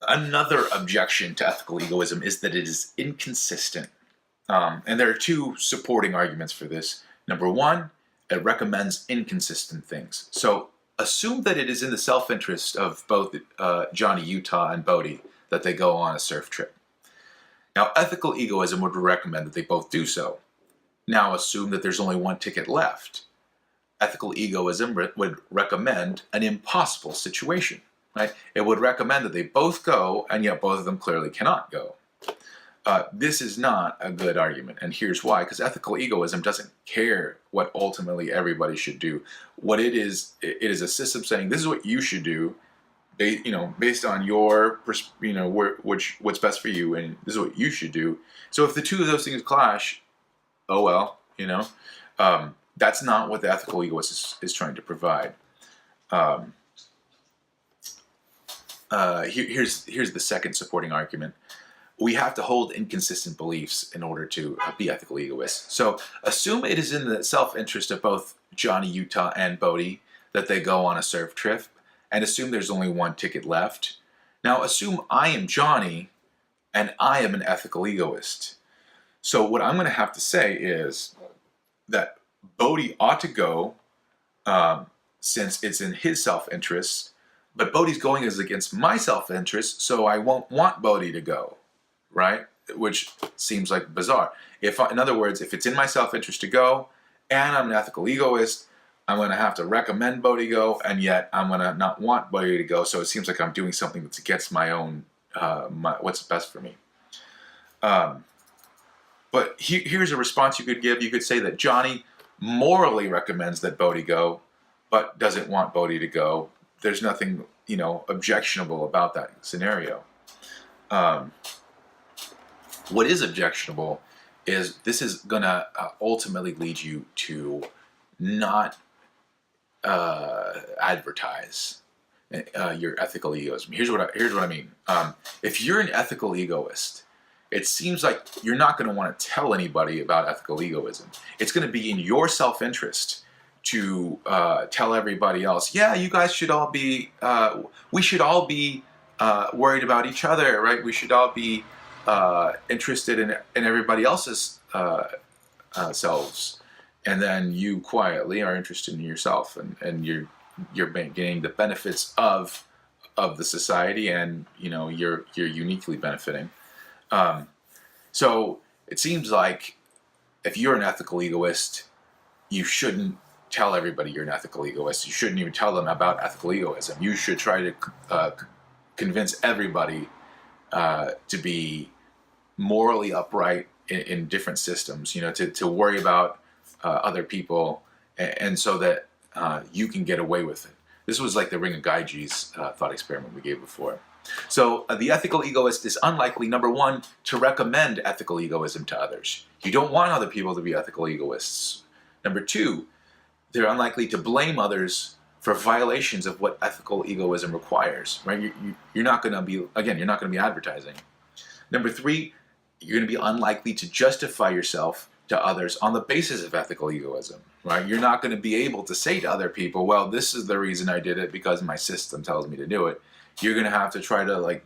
Another objection to ethical egoism is that it is inconsistent. And there are two supporting arguments for this. Number one, it recommends inconsistent things. So assume that it is in the self-interest of both Johnny Utah and Bodhi that they go on a surf trip. Now, ethical egoism would recommend that they both do so. Now, assume that there's only one ticket left. Ethical egoism would recommend an impossible situation, right? It would recommend that they both go, and yet both of them clearly cannot go. This is not a good argument, and here's why. Because ethical egoism doesn't care what ultimately everybody should do. What it is a system saying this is what you should do, based on your, what's best for you, and this is what you should do. So if the two of those things clash, oh well, that's not what the ethical egoist is trying to provide. Here's the second supporting argument. We have to hold inconsistent beliefs in order to be ethical egoists. So assume it is in the self-interest of both Johnny Utah and Bodhi that they go on a surf trip, and assume there's only one ticket left. Now assume I am Johnny and I am an ethical egoist. So what I'm going to have to say is that Bodhi ought to go since it's in his self-interest, but Bodhi's going is against my self-interest, so I won't want Bodhi to go. Right? Which seems like bizarre. In other words, if it's in my self-interest to go, and I'm an ethical egoist, I'm going to have to recommend Bodhi go, and yet I'm going to not want Bodhi to go, so it seems like I'm doing something that's against my own, what's best for me. But here's a response you could give. You could say that Johnny morally recommends that Bodhi go, but doesn't want Bodhi to go. There's nothing, objectionable about that scenario. What is objectionable is this is going to ultimately lead you to not advertise your ethical egoism. Here's what I mean. If you're an ethical egoist, it seems like you're not going to want to tell anybody about ethical egoism. It's going to be in your self-interest to tell everybody else, yeah, you guys should all be, we should all be worried about each other, right? We should all be interested in everybody else's selves, and then you quietly are interested in yourself, and you're getting the benefits of the society, and you're uniquely benefiting. So it seems like if you're an ethical egoist, you shouldn't tell everybody you're an ethical egoist. You shouldn't even tell them about ethical egoism. You should try to convince everybody to be morally upright in different systems, to worry about other people, and so that you can get away with it. This was like the Ring of Gaiji's thought experiment we gave before. So the ethical egoist is unlikely, number one, to recommend ethical egoism to others. You don't want other people to be ethical egoists. Number two, they're unlikely to blame others for violations of what ethical egoism requires, right? You're not going to be, again, you're not going to be advertising. Number three, you're going to be unlikely to justify yourself to others on the basis of ethical egoism, right? You're not going to be able to say to other people, well, this is the reason I did it because my system tells me to do it. You're going to have to try to,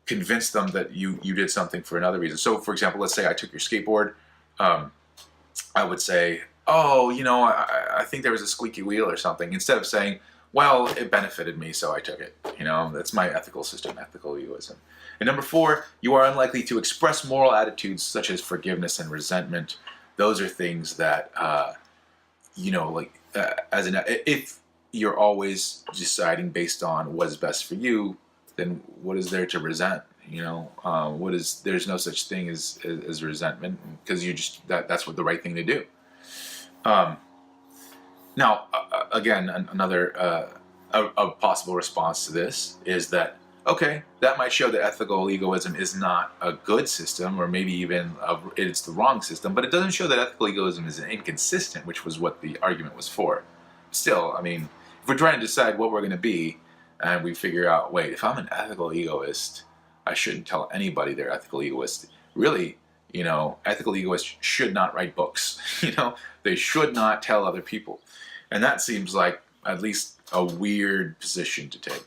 convince them that you did something for another reason. So, for example, let's say I took your skateboard. I would say, oh, I think there was a squeaky wheel or something, instead of saying, well, it benefited me, so I took it. That's my ethical system, ethical egoism. And number four, you are unlikely to express moral attitudes such as forgiveness and resentment. Those are things that, if you're always deciding based on what is best for you, then what is there to resent? There's no such thing as resentment, because that's what the right thing to do. Now, again, another a possible response to this is that, okay, that might show that ethical egoism is not a good system, or maybe even it's the wrong system, but it doesn't show that ethical egoism is inconsistent, which was what the argument was for. Still, if we're trying to decide what we're going to be, and we figure out, wait, if I'm an ethical egoist, I shouldn't tell anybody they're ethical egoist. Really, ethical egoists should not write books. They should not tell other people. And that seems like at least a weird position to take.